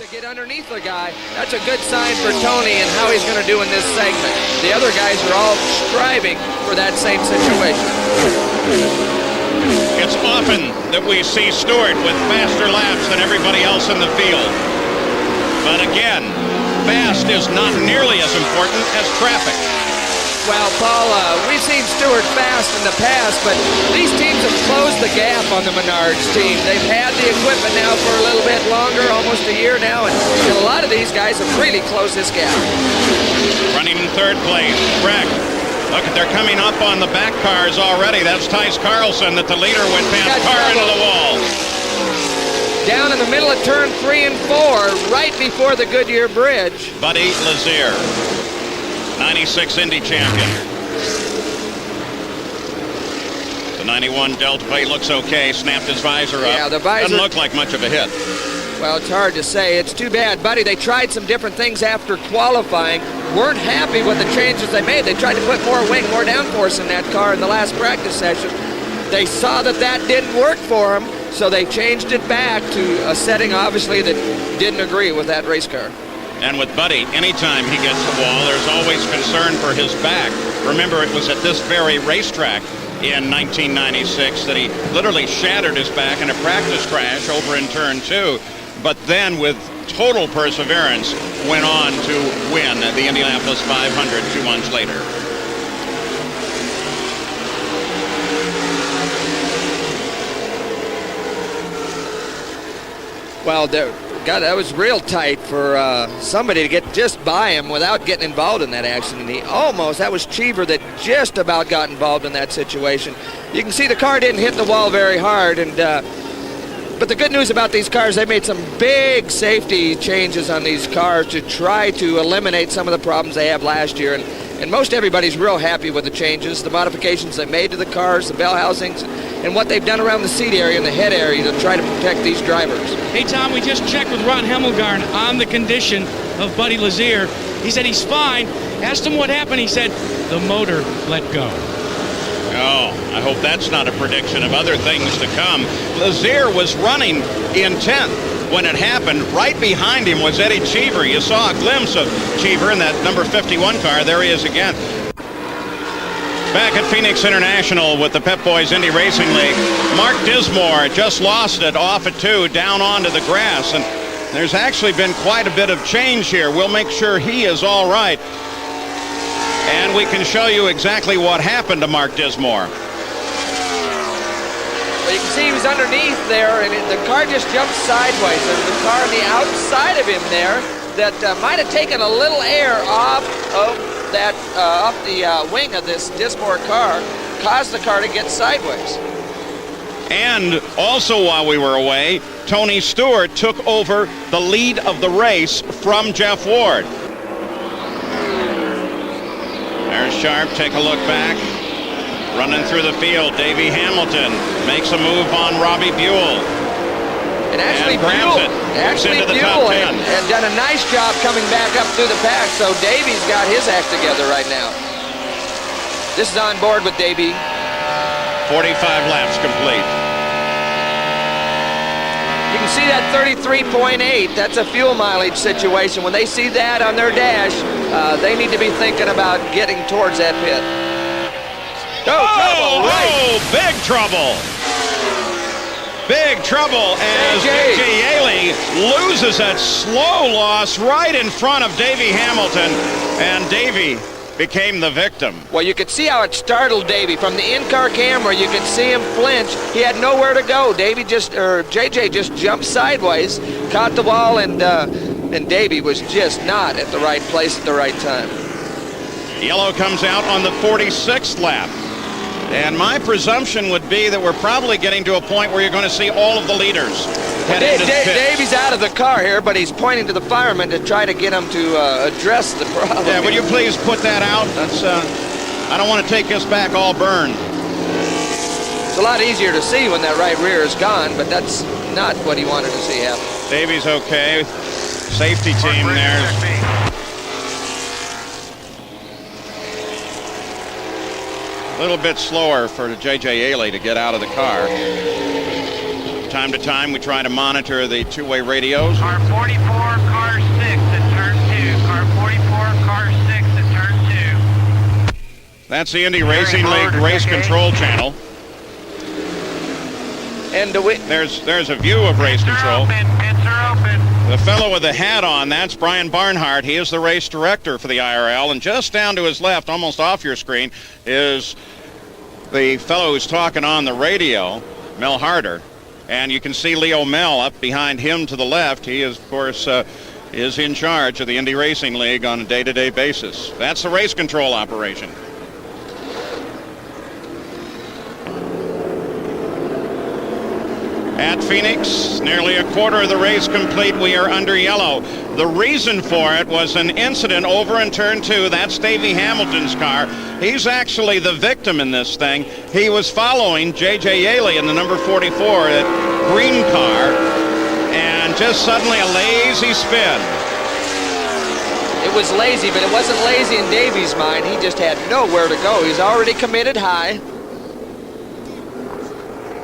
to get underneath the guy. That's a good sign for Tony and how he's going to do in this segment. The other guys are all striving for that same situation. It's often that we see Stewart with faster laps than everybody else in the field. But again, fast is not nearly as important as traffic. Well, Paul, we've seen Stewart fast in the past, but these teams have closed the gap on the Menards team. They've had the equipment now for a little bit longer, almost a year now, and a lot of these guys have really closed this gap. Running in third place, Breck. Look, they're coming up on the back cars already. That's Tice Carlson that the leader went past car into the wall. Down in the middle of turn 3 and 4, right before the Goodyear Bridge. Buddy Lazier, 96 Indy champion. The 91 Delta plate looks okay. Snapped his visor up. Yeah, the visor doesn't look like much of a hit. Well, it's hard to say. It's too bad, Buddy. They tried some different things after qualifying. Weren't happy with the changes they made. They tried to put more wing, more downforce in that car in the last practice session. They saw that that didn't work for them, so they changed it back to a setting, obviously, that didn't agree with that race car. And with Buddy, anytime he gets the wall, there's always concern for his back. Remember, it was at this very racetrack in 1996 that he literally shattered his back in a practice crash over in turn 2. But then, with total perseverance, went on to win the Indianapolis 500 2 months later. Well, God, that was real tight for somebody to get just by him without getting involved in that accident. He almost, that was Cheever that just about got involved in that situation. You can see the car didn't hit the wall very hard, and but the good news about these cars, they made some big safety changes on these cars to try to eliminate some of the problems they had last year. And most everybody's real happy with the changes, the modifications they made to the cars, the bell housings, and what they've done around the seat area and the head area to try to protect these drivers. Hey, Tom, we just checked with Ron Hemmelgarn on the condition of Buddy Lazier. He said he's fine. Asked him what happened. He said the motor let go. Oh, I hope that's not a prediction of other things to come. Lazier was running in 10th when it happened. Right behind him was Eddie Cheever. You saw a glimpse of Cheever in that number 51 car. There he is again. Back at Phoenix International with the Pep Boys Indy Racing League, Mark Dismore just lost it off at 2, down onto the grass. And there's actually been quite a bit of change here. We'll make sure he is all right. And we can show you exactly what happened to Mark Dismore. Well, you can see he was underneath there, and the car just jumped sideways. There was a car on the outside of him there that might have taken a little air off of that, off the wing of this Dismore car, caused the car to get sideways. And also while we were away, Tony Stewart took over the lead of the race from Jeff Ward. There's Sharp, take a look back. Running through the field, Davey Hamilton makes a move on Robbie Buell. And actually, grabs Buell, it. Into the top 10. And done a nice job coming back up through the pack, so Davey's got his act together right now. This is on board with Davey. 45 laps complete. You can see that 33.8. That's a fuel mileage situation. When they see that on their dash, they need to be thinking about getting towards that pit. Trouble, right. Oh, big trouble. Big trouble as J.J. Yaley loses that slow loss right in front of Davey Hamilton, and Davey became the victim. Well, you could see how it startled Davey. From the in-car camera, you could see him flinch. He had nowhere to go. J.J. just jumped sideways, caught the wall, and Davey was just not at the right place at the right time. Yellow comes out on the 46th lap. And my presumption would be that we're probably getting to a point where you're going to see all of the leaders head into the pit. Davey's out of the car here, but he's pointing to the firemen to try to get him to address the problem. Yeah, would you please put that out? That's I don't want to take this back all burned. It's a lot easier to see when that right rear is gone, but that's not what he wanted to see happen. Davey's okay. Safety team there. A little bit slower for J.J. Yaley to get out of the car. time to time, we try to monitor the two-way radios. Car 44, car 6 at turn 2. Car 44, car 6 at turn 2. That's the Indy Racing League race control channel. And there's a view of race control. Pits are open. The fellow with the hat on, that's Brian Barnhart. He is the race director for the IRL. And just down to his left, almost off your screen, is the fellow who's talking on the radio, Mel Harder. And you can see Leo Mel up behind him to the left. He is, of course, is in charge of the Indy Racing League on a day-to-day basis. That's the race control operation. At Phoenix, nearly a quarter of the race complete. We are under yellow. The reason for it was an incident over in turn 2. That's Davey Hamilton's car. He's actually the victim in this thing. He was following J.J. Yaley in the number 44, that green car, and just suddenly a lazy spin. it was lazy, but it wasn't lazy in Davey's mind. He just had nowhere to go. He's already committed high.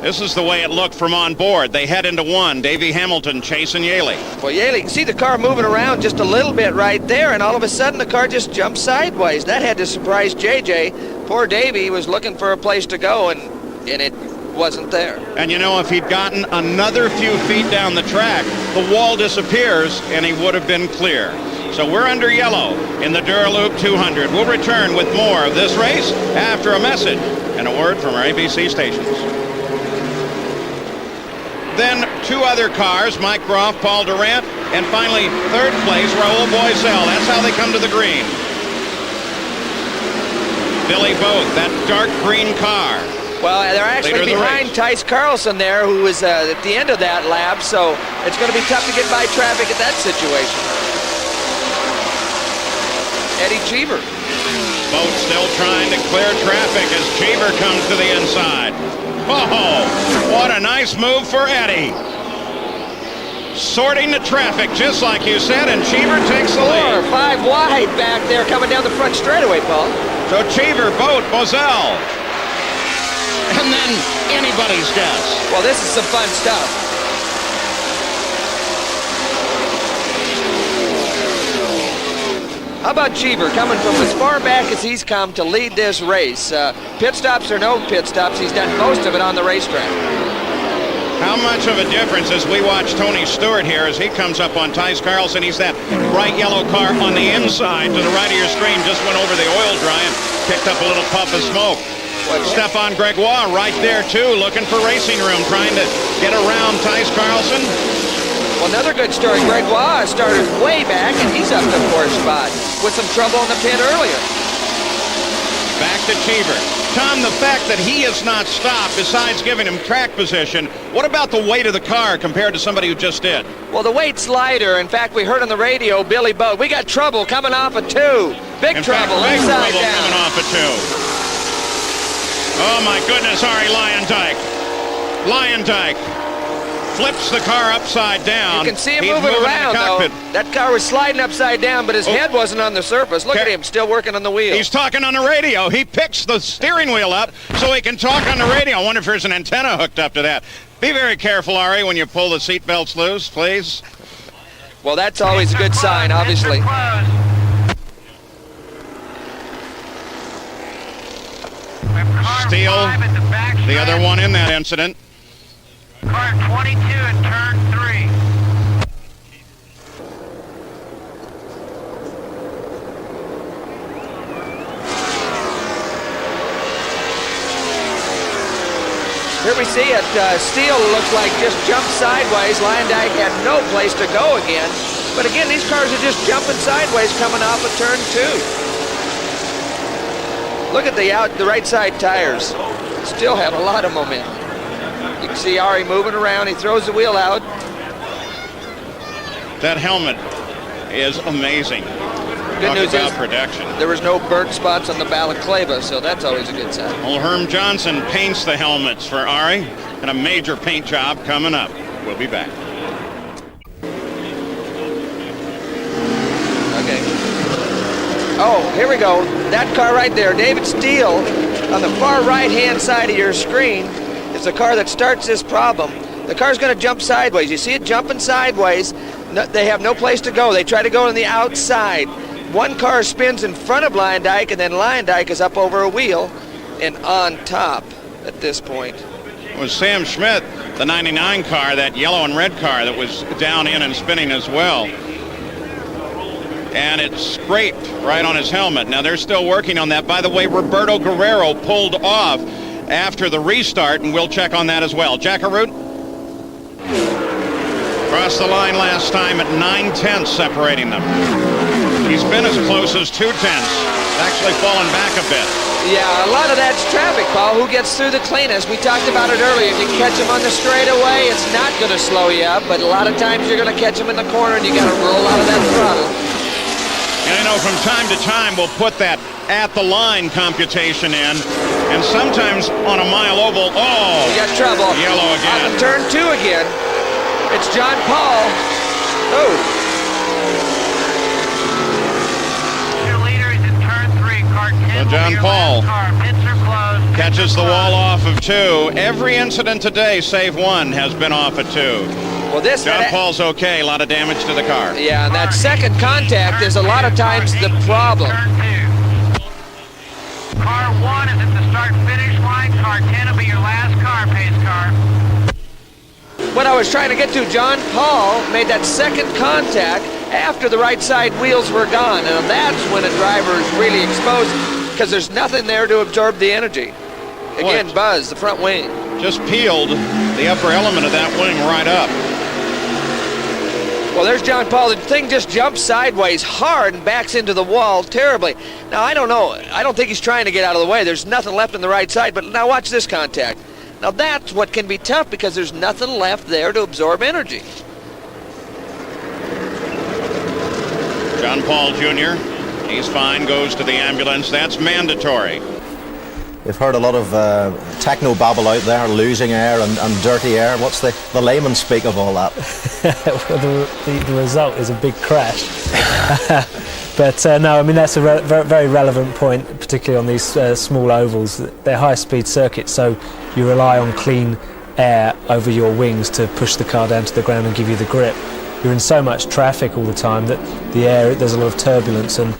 This is the way it looked from on board. They head into one. Davey Hamilton chasing Yaley. Well, Yaley, you can see the car moving around just a little bit right there, and all of a sudden the car just jumped sideways. That had to surprise JJ. Poor Davey was looking for a place to go, and it wasn't there. And you know, if he'd gotten another few feet down the track, the wall disappears, and he would have been clear. So we're under yellow in the Dura Lube 200. We'll return with more of this race after a message and a word from our ABC stations. Then two other cars, Mike Groff, Paul Durant, and finally third place, Raul Boisel. That's how they come to the green. Billy Boat, that dark green car. Well, they're actually behind Tice Carlson there, who was at the end of that lap, so it's going to be tough to get by traffic at that situation. Eddie Cheever. Boat still trying to clear traffic as Cheever comes to the inside. Oh, what a nice move for Eddie. Sorting the traffic, just like you said, and Cheever takes the lead. 4 or 5 wide back there coming down the front straightaway, Paul. So Cheever, Boat, Boisel. And then anybody's guess. Well, this is some fun stuff. How about Cheever coming from as far back as he's come to lead this race? Pit stops or no pit stops, he's done most of it on the racetrack. How much of a difference as we watch Tony Stewart here as he comes up on Tice Carlson. He's that bright yellow car on the inside to the right of your screen. Just went over the oil dry and picked up a little puff of smoke. Stefan Gregoire right there too, looking for racing room, trying to get around Tice Carlson. Well, another good story, Gregoire started way back and he's up to 4th spot with some trouble in the pit earlier. Back to Cheever. Tom, the fact that he has not stopped, besides giving him track position, what about the weight of the car compared to somebody who just did? Well, the weight's lighter. In fact, we heard on the radio, Billy Boat, we got trouble coming off of 2. Big trouble inside down. Coming off of 2. Oh my goodness, Ari Lyondike flips the car upside down. You can see him moving around, though. That car was sliding upside down, but his head wasn't on the surface. Look at him, still working on the wheel. He's talking on the radio. He picks the steering wheel up so he can talk on the radio. I wonder if there's an antenna hooked up to that. Be very careful, Ari, when you pull the seat belts loose, please. Well, that's always a good sign, obviously. Steele, the other one in that incident. Car 22 in turn 3. Here we see it. Steele looks like just jumped sideways. Lyondike had no place to go again. But again, these cars are just jumping sideways coming off of turn 2. Look at the right side tires. Still have a lot of momentum. You can see Ari moving around. He throws the wheel out. That helmet is amazing. Good news is production. There was no burnt spots on the balaclava, so that's always a good sign. Well, Herm Johnson paints the helmets for Ari, and a major paint job coming up. We'll be back. Okay. Oh, here we go. That car right there, David Steele, on the far right-hand side of your screen, is the car that starts this problem. The car's going to jump sideways. You see it jumping sideways. No, they have no place to go. They try to go on the outside. One car spins in front of Lyondike, and then Lyondike is up over a wheel and on top at this point. It was Sam Schmidt, the 99 car, that yellow and red car that was down in and spinning as well. And it scraped right on his helmet. Now they're still working on that. By the way, Roberto Guerrero pulled off after the restart, and we'll check on that as well. Jackaroot? Crossed the line last time at 9/10 separating them. He's been as close as 2/10, actually fallen back a bit. Yeah, a lot of that's traffic, Paul. Who gets through the cleanest? We talked about it earlier. If you catch him on the straightaway, it's not going to slow you up, but a lot of times you're going to catch him in the corner, and you got to roll out of that throttle. And I know from time to time we'll put that at the line computation in, and sometimes on a mile oval, You got trouble. Yellow again. On turn 2 again. It's John Paul. Oh. Your leader is in turn 3, car 10. So John Paul Pits are closed. catches the wall off of 2. Every incident today, save one, has been off at 2. Well, John Paul's okay. A lot of damage to the car. Yeah, and that second contact is a lot of times the problem. Turn 2. Car 1 is at the start-finish line. Car 10 will be your last car, pace car. What I was trying to get to, John Paul made that second contact after the right side wheels were gone. And that's when a driver is really exposed, because there's nothing there to absorb the energy. Again, Buzz, the front wing. Just peeled the upper element of that wing right up. Well, there's John Paul. The thing just jumps sideways hard and backs into the wall terribly. Now, I don't know. I don't think he's trying to get out of the way. There's nothing left on the right side. But now watch this contact. Now, that's what can be tough, because there's nothing left there to absorb energy. John Paul Jr., he's fine, goes to the ambulance. That's mandatory. We've heard a lot of techno babble out there, losing air and dirty air. What's the layman speak of all that? Well, the result is a big crash. But no, I mean, that's a very relevant point, particularly on these small ovals. They're high-speed circuits, so you rely on clean air over your wings to push the car down to the ground and give you the grip. You're in so much traffic all the time that the air, there's a lot of turbulence, and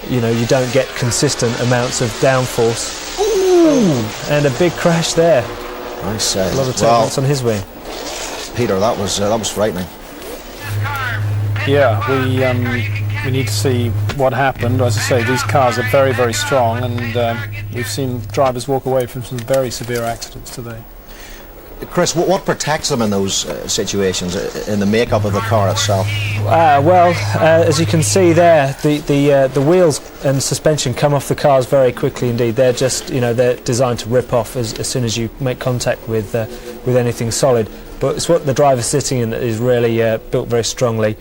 you know, you don't get consistent amounts of downforce. Ooh, and a big crash there. I say. A lot of turbulence on his wing. Peter, that was frightening. Yeah, we need to see what happened. As I say, these cars are very, very strong, and we've seen drivers walk away from some very severe accidents today. Chris, what protects them in those situations, in the makeup of the car itself? Well, as you can see there, the wheels and suspension come off the cars very quickly indeed. They're just, you know, they're designed to rip off as soon as you make contact with anything solid. But it's what the driver's sitting in that is really built very strongly.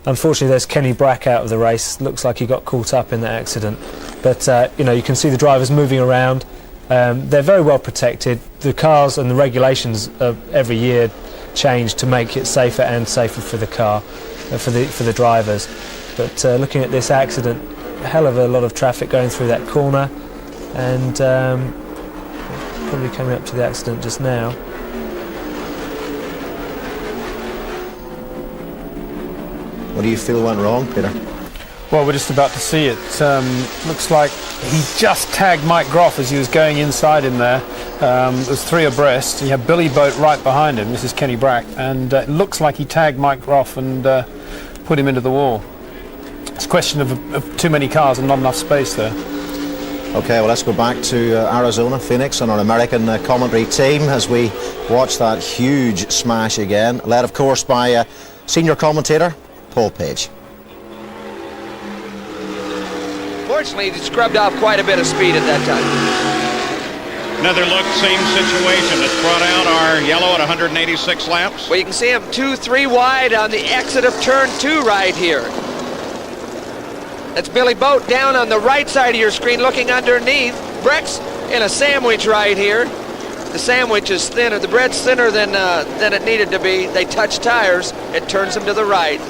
Unfortunately, there's Kenny Brack out of the race. Looks like he got caught up in that accident. But you know, you can see the drivers moving around. They're very well protected. The cars and the regulations every year change to make it safer and safer for the car, for the drivers. But looking at this accident, a hell of a lot of traffic going through that corner, and probably coming up to the accident just now. What do you feel went wrong, Peter? Well, we're just about to see it. Looks like he just tagged Mike Groff as he was going inside in there. There's 3 abreast. You have Billy Boat right behind him. This is Kenny Brack, and it looks like he tagged Mike Groff and put him into the wall. It's a question of too many cars and not enough space there. Okay, well, let's go back to Arizona, Phoenix, and our American commentary team as we watch that huge smash again, led, of course, by senior commentator Paul Page. Fortunately, he scrubbed off quite a bit of speed at that time. Another look, same situation. It's brought out our yellow at 186 laps. Well, you can see him 2-3 wide on the exit of turn 2 right here. That's Billy Boat down on the right side of your screen looking underneath. Breck's in a sandwich right here. The sandwich is thinner. The bread's thinner than it needed to be. They touch tires. It turns them to the right.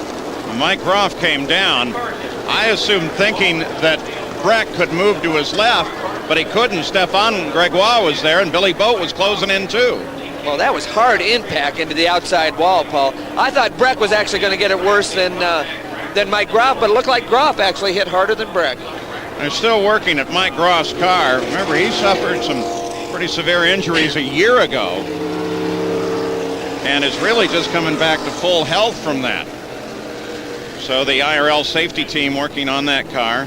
Mike Groff came down. I assumed thinking that Breck could move to his left, but he couldn't. Stefan Gregoire was there, and Billy Boat was closing in too. Well, that was hard impact into the outside wall, Paul. I thought Breck was actually going to get it worse than Mike Groff, but it looked like Groff actually hit harder than Breck. They're still working at Mike Groff's car. Remember, he suffered some pretty severe injuries a year ago and is really just coming back to full health from that. So the IRL safety team working on that car.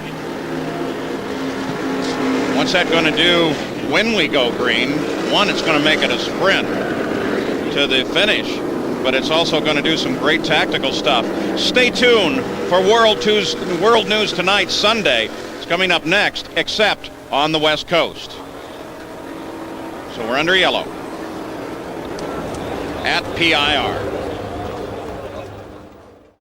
What's that going to do when we go green? One, it's going to make it a sprint to the finish, but it's also going to do some great tactical stuff. Stay tuned for World News Tonight, Sunday. It's coming up next, except on the West Coast. So we're under yellow at PIR.